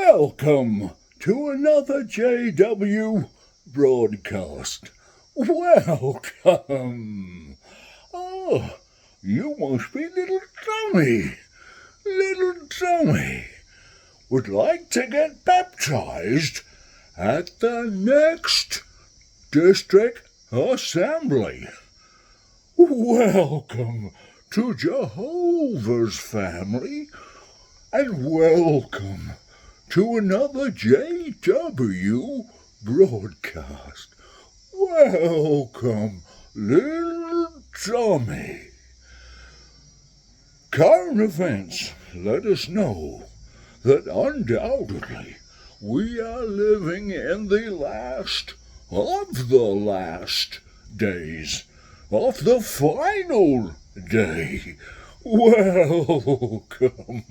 Welcome to another JW broadcast. Welcome. Oh, you must be little Tommy. Little Tommy would like to get baptized at the next district assembly. Welcome to Jehovah's family, and welcome to another JW broadcast. Welcome, little Tommy. Current events let us know that undoubtedly we are living in the last of the last days of the final day. Welcome,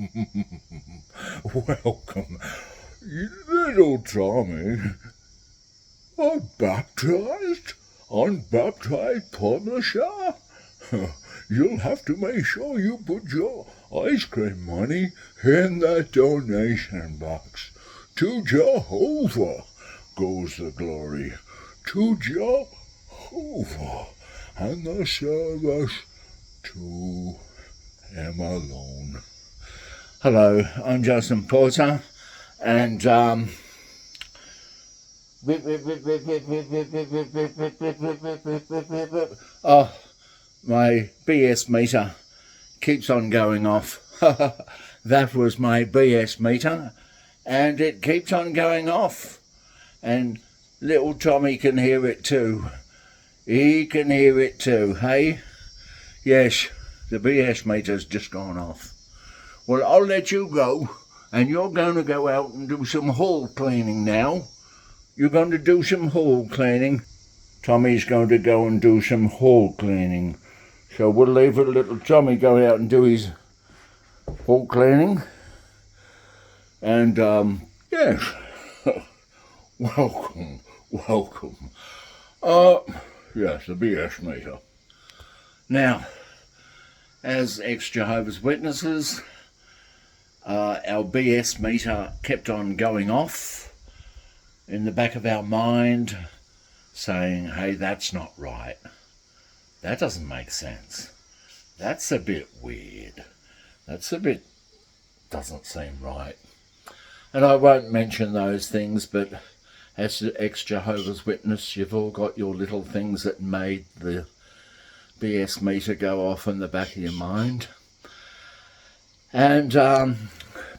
welcome, little Tommy. Baptized? Unbaptized publisher? You'll have to make sure you put your ice cream money in the donation box. To Jehovah goes the glory. To Jehovah, and the service to him alone. Hello, I'm Justin Porter, and my BS meter keeps on going off. That was my BS meter, and it keeps on going off, and little Tommy can hear it too. He can hear it too, hey? Yes, the BS meter's just gone off. Well, I'll let you go, and you're going to go out and do some hall cleaning now. You're going to do some hall cleaning. Tommy's going to go and do some hall cleaning. So we'll leave little Tommy go out and do his hall cleaning. And, yes, welcome. Yes, the BS meter. Now, as ex-Jehovah's Witnesses, our BS meter kept on going off in the back of our mind, saying, hey, that's not right. That doesn't make sense. That's a bit weird. Doesn't seem right. And I won't mention those things, but as an ex-Jehovah's Witness, you've all got your little things that made the BS meter go off in the back of your mind. And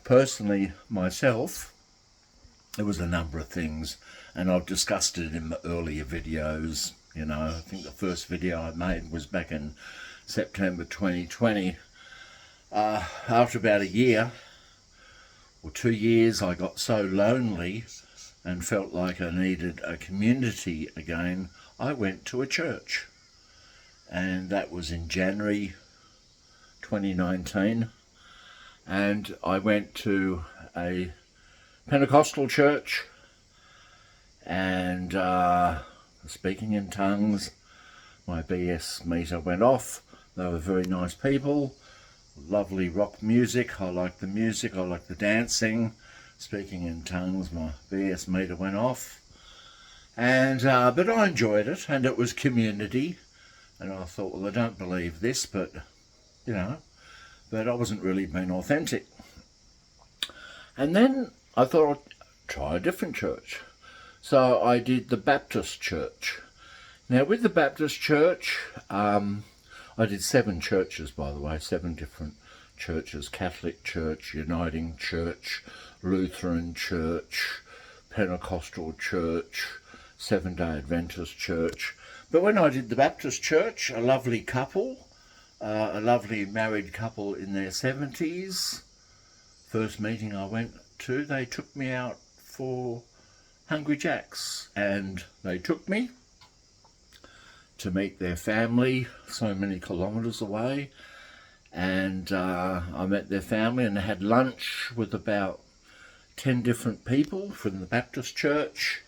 personally, myself, there was a number of things, and I've discussed it in the earlier videos. You know, I think the first video I made was back in September 2020. After about a year or 2 years, I got so lonely and felt like I needed a community again. I went to a church, and that was in January 2019, and I went to a Pentecostal church, and speaking in tongues, my BS meter went off. They were very nice people, lovely rock music. I like the music, I like the dancing. Speaking in tongues, my BS meter went off, and but I enjoyed it, and it was community. And I thought, well, I don't believe this, but you know, but I wasn't really being authentic. And then I thought I'd try a different church. So I did the Baptist church. Now with the Baptist church, I did 7 churches, by the way, 7 different churches: Catholic Church, Uniting Church, Lutheran Church, Pentecostal Church, Seventh-day Adventist Church. But when I did the Baptist church, a lovely couple, a lovely married couple in their 70s, first meeting I went to, they took me out for Hungry Jack's, and they took me to meet their family so many kilometres away, and I met their family and had lunch with about 10 different people from the Baptist church.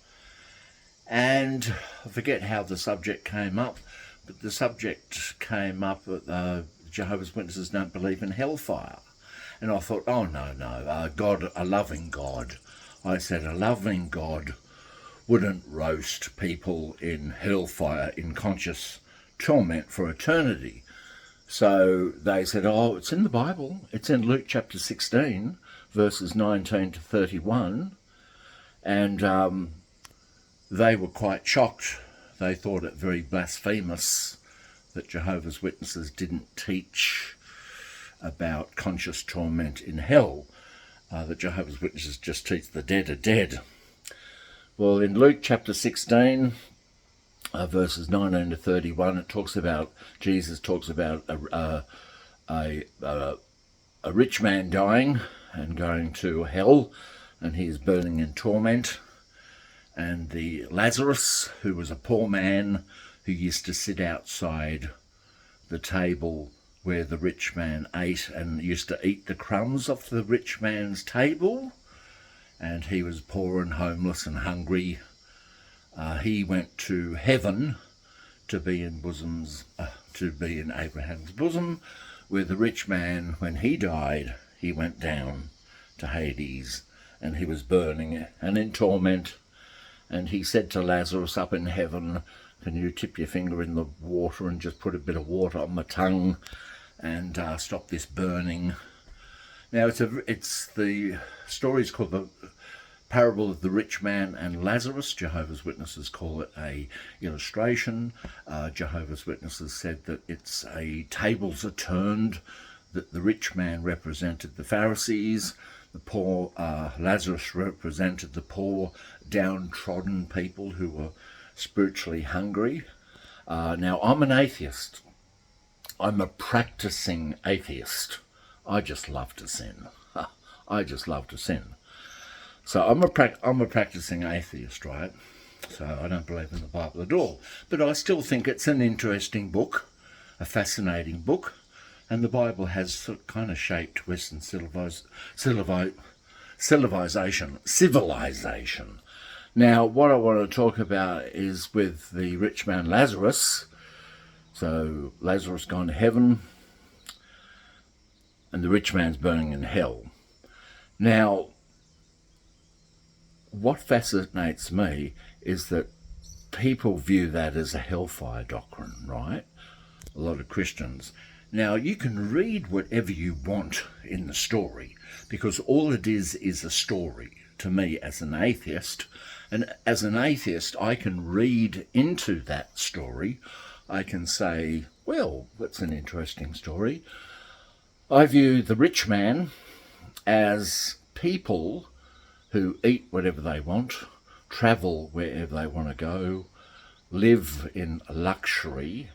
And I forget how the subject came up, but the subject came up that Jehovah's Witnesses don't believe in hellfire. And I thought, oh no, God, a loving God. I said, a loving God wouldn't roast people in hellfire in conscious torment for eternity. So they said, oh, it's in the Bible. It's in Luke chapter 16, verses 19 to 31. And they were quite shocked. They thought it very blasphemous that Jehovah's Witnesses didn't teach about conscious torment in hell, that Jehovah's Witnesses just teach the dead are dead. Well, in Luke chapter 16, verses 19 to 31, Jesus talks about a rich man dying and going to hell, and he is burning in torment. And the Lazarus, who was a poor man who used to sit outside the table where the rich man ate and used to eat the crumbs off the rich man's table, and he was poor and homeless and hungry. He went to heaven to be in Abraham's bosom, where the rich man, when he died, he went down to Hades, and he was burning and in torment. And he said to Lazarus up in heaven, can you tip your finger in the water and just put a bit of water on my tongue and stop this burning? Now, the story is called the parable of the rich man and Lazarus. Jehovah's Witnesses call it a illustration. Jehovah's Witnesses said that it's tables are turned, that the rich man represented the Pharisees, the poor Lazarus represented the poor, downtrodden people who were spiritually hungry. Now, I'm an atheist. I'm a practicing atheist. I just love to sin. I just love to sin. So I'm a practicing atheist, right? So I don't believe in the Bible at all. But I still think it's an interesting book, a fascinating book. And the Bible has kind of shaped Western civilization. Now, what I want to talk about is with the rich man Lazarus. So Lazarus gone to heaven, and the rich man's burning in hell. Now, what fascinates me is that people view that as a hellfire doctrine, right? A lot of Christians. Now, you can read whatever you want in the story, because all it is a story to me as an atheist. And as an atheist, I can read into that story. I can say, well, that's an interesting story. I view the rich man as people who eat whatever they want, travel wherever they want to go, live in luxury,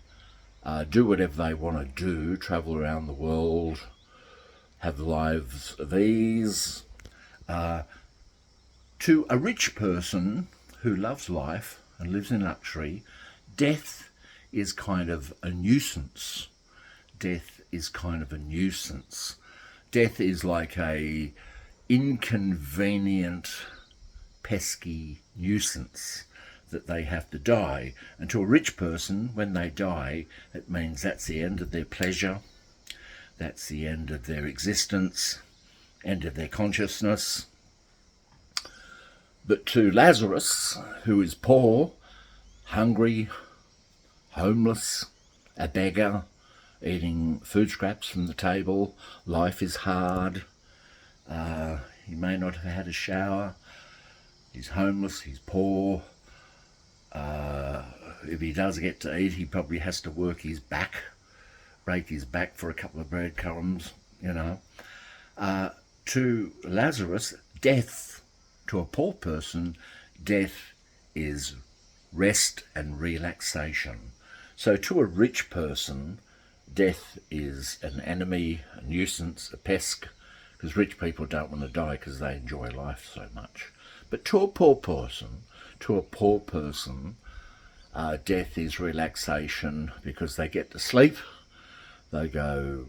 do whatever they want to do, travel around the world, have lives of ease. To a rich person who loves life and lives in luxury, death is kind of a nuisance. Death is kind of a nuisance. Death is like a inconvenient, pesky nuisance that they have to die. And to a rich person, when they die, it means that's the end of their pleasure, that's the end of their existence, end of their consciousness. But to Lazarus, who is poor, hungry, homeless, a beggar, eating food scraps from the table, life is hard, he may not have had a shower, he's homeless, he's poor. If he does get to eat, he probably has to work his back, break his back for a couple of breadcrumbs, To Lazarus, death, to a poor person, death is rest and relaxation. So to a rich person, death is an enemy, a nuisance, a pest, because rich people don't want to die because they enjoy life so much. But to a poor person, death is relaxation, because they get to sleep, they go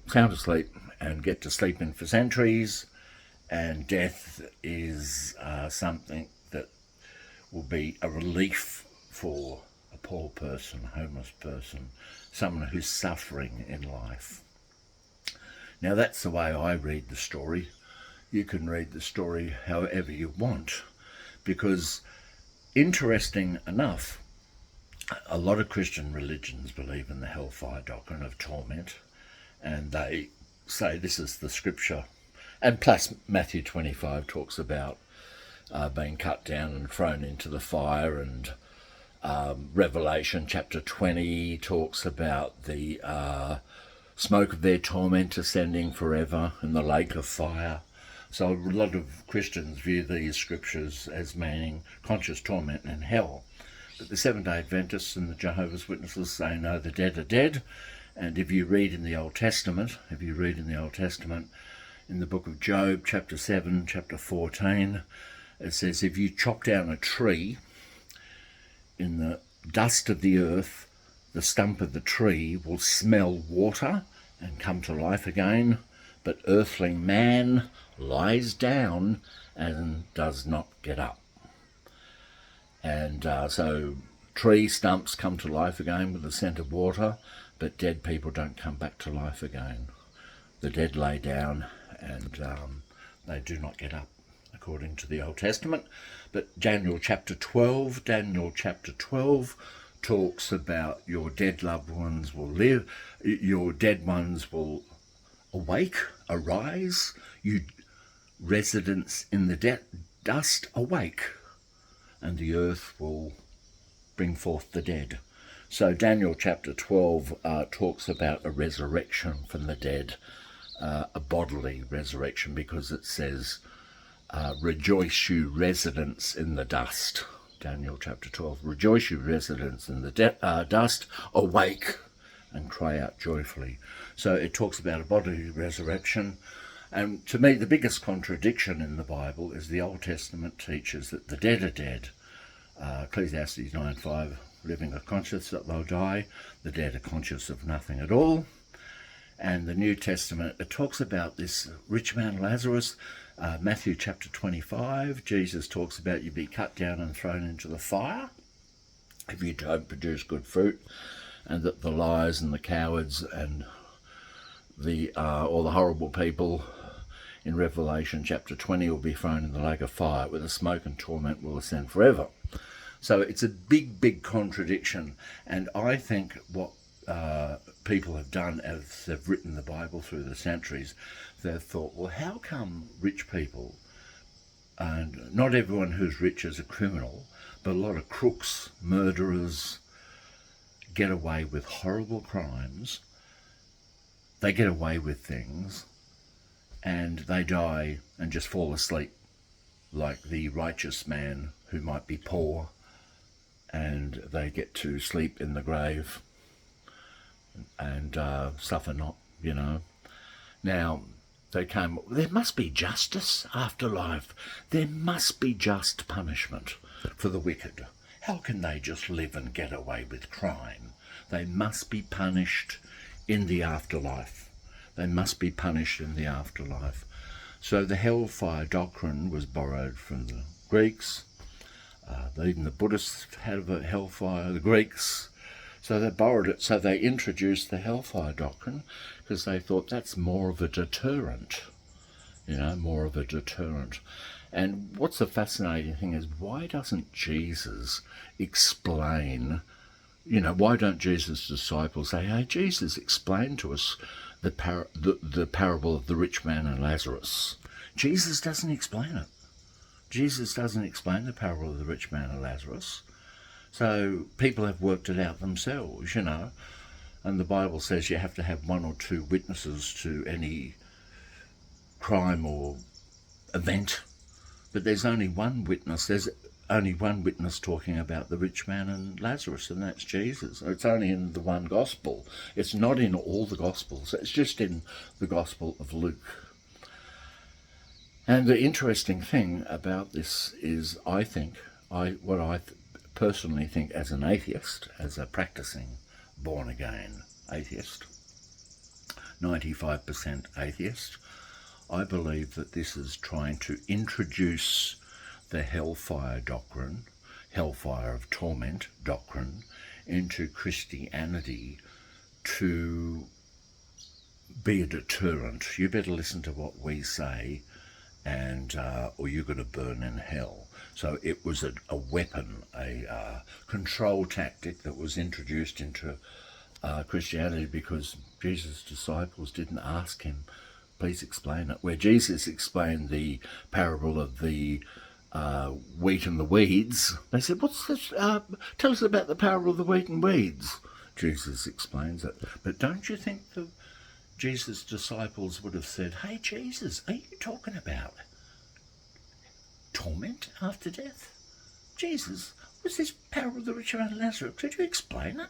sound asleep and get to sleep in for centuries, and death is something that will be a relief for a poor person, a homeless person, someone who's suffering in life. Now that's the way I read the story. You can read the story however you want, because interesting enough, a lot of Christian religions believe in the hellfire doctrine of torment, and they say this is the scripture. And plus Matthew 25 talks about being cut down and thrown into the fire, and Revelation chapter 20 talks about the smoke of their torment ascending forever in the lake of fire. So a lot of Christians view these scriptures as meaning conscious torment in hell. But the Seventh-day Adventists and the Jehovah's Witnesses say no, the dead are dead. And if you read in the Old Testament, in the book of Job, chapter 7, chapter 14, it says, if you chop down a tree, in the dust of the earth, the stump of the tree will smell water and come to life again, but earthling man lies down and does not get up. And so tree stumps come to life again with the scent of water, but dead people don't come back to life again. The dead lay down and they do not get up, according to the Old Testament. But Daniel chapter 12 talks about your dead loved ones will live, your dead ones will awake, arise, you residents in the dust awake, and the earth will bring forth the dead. So Daniel chapter 12 talks about a resurrection from the dead, a bodily resurrection, because it says, rejoice you residents in the dust. Daniel chapter 12, rejoice you residents in the dust, awake and cry out joyfully. So it talks about a bodily resurrection. And to me, the biggest contradiction in the Bible is the Old Testament teaches that the dead are dead. Ecclesiastes 9:5, living are conscious that they'll die. The dead are conscious of nothing at all. And the New Testament, it talks about this rich man Lazarus. Matthew chapter 25, Jesus talks about you be cut down and thrown into the fire if you don't produce good fruit, and that the liars and the cowards and all the horrible people in Revelation chapter 20 will be thrown in the lake of fire, where the smoke and torment will ascend forever. So it's a big contradiction, and I think what people have done as they've written the Bible through the centuries, they've thought, well, how come rich people, and not everyone who's rich is a criminal, but a lot of crooks, murderers, get away with horrible crimes, they get away with things, and they die and just fall asleep, like the righteous man who might be poor, and they get to sleep in the grave and suffer not, Now, there must be justice after life. There must be just punishment for the wicked. How can they just live and get away with crime? They must be punished in the afterlife. They must be punished in the afterlife. So the hellfire doctrine was borrowed from the Greeks. Even the Buddhists had a hellfire, the Greeks. So they borrowed it, so they introduced the hellfire doctrine because they thought that's more of a deterrent, more of a deterrent. And what's the fascinating thing is, why doesn't Jesus explain, why don't Jesus' disciples say, hey, Jesus, explain to us the parable of the rich man and Lazarus? Jesus doesn't explain it. Jesus doesn't explain the parable of the rich man and Lazarus. So people have worked it out themselves, and the Bible says you have to have one or two witnesses to any crime or event, but there's only one witness. There's only one witness talking about the rich man and Lazarus, and that's Jesus. It's only in the one gospel. It's not in all the gospels. It's just in the Gospel of Luke. And the interesting thing about this is, personally think as an atheist, as a practicing born-again atheist, 95% atheist, I believe that this is trying to introduce the hellfire doctrine, hellfire of torment doctrine, into Christianity to be a deterrent. You better listen to what we say, and or you're going to burn in hell. So it was a weapon, a control tactic that was introduced into Christianity, because Jesus' disciples didn't ask him, please explain it. Where Jesus explained the parable of the wheat and the weeds, they said, what's this? Tell us about the parable of the wheat and weeds. Jesus explains it. But don't you think Jesus' disciples would have said, hey Jesus, are you talking about torment after death? Jesus, what's this parable of the rich man and Lazarus? Could you explain it?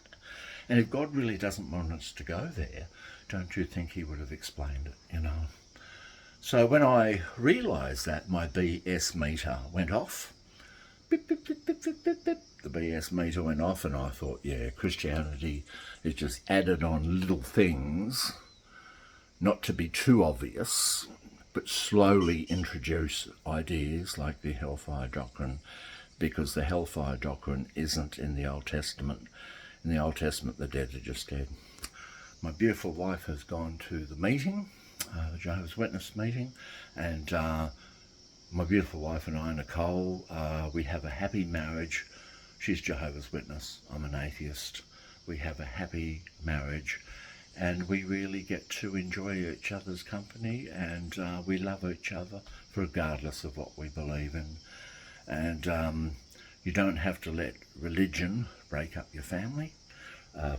And if God really doesn't want us to go there, don't you think he would have explained it, So when I realised that, my BS meter went off. Beep, beep, beep, beep, beep, beep, beep. The BS meter went off, and I thought, yeah, Christianity is just added on little things, not to be too obvious, but slowly introduce ideas like the hellfire doctrine, because the hellfire doctrine isn't in the Old Testament. In the Old Testament, the dead are just dead. My beautiful wife has gone to the meeting, the Jehovah's Witness meeting, and my beautiful wife and I, Nicole, we have a happy marriage. She's Jehovah's Witness, I'm an atheist. We have a happy marriage, and we really get to enjoy each other's company, and we love each other regardless of what we believe in. And you don't have to let religion break up your family,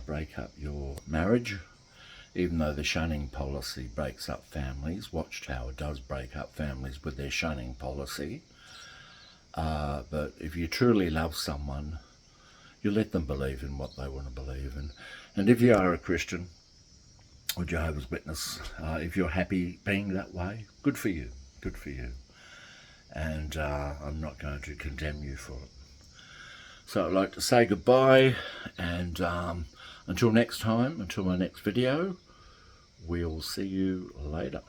break up your marriage. Even though the shunning policy breaks up families, Watchtower does break up families with their shunning policy. But if you truly love someone, you let them believe in what they want to believe in. And if you are a Christian or Jehovah's Witness, if you're happy being that way, good for you, good for you. And I'm not going to condemn you for it. So I'd like to say goodbye, and until next time, until my next video, we'll see you later.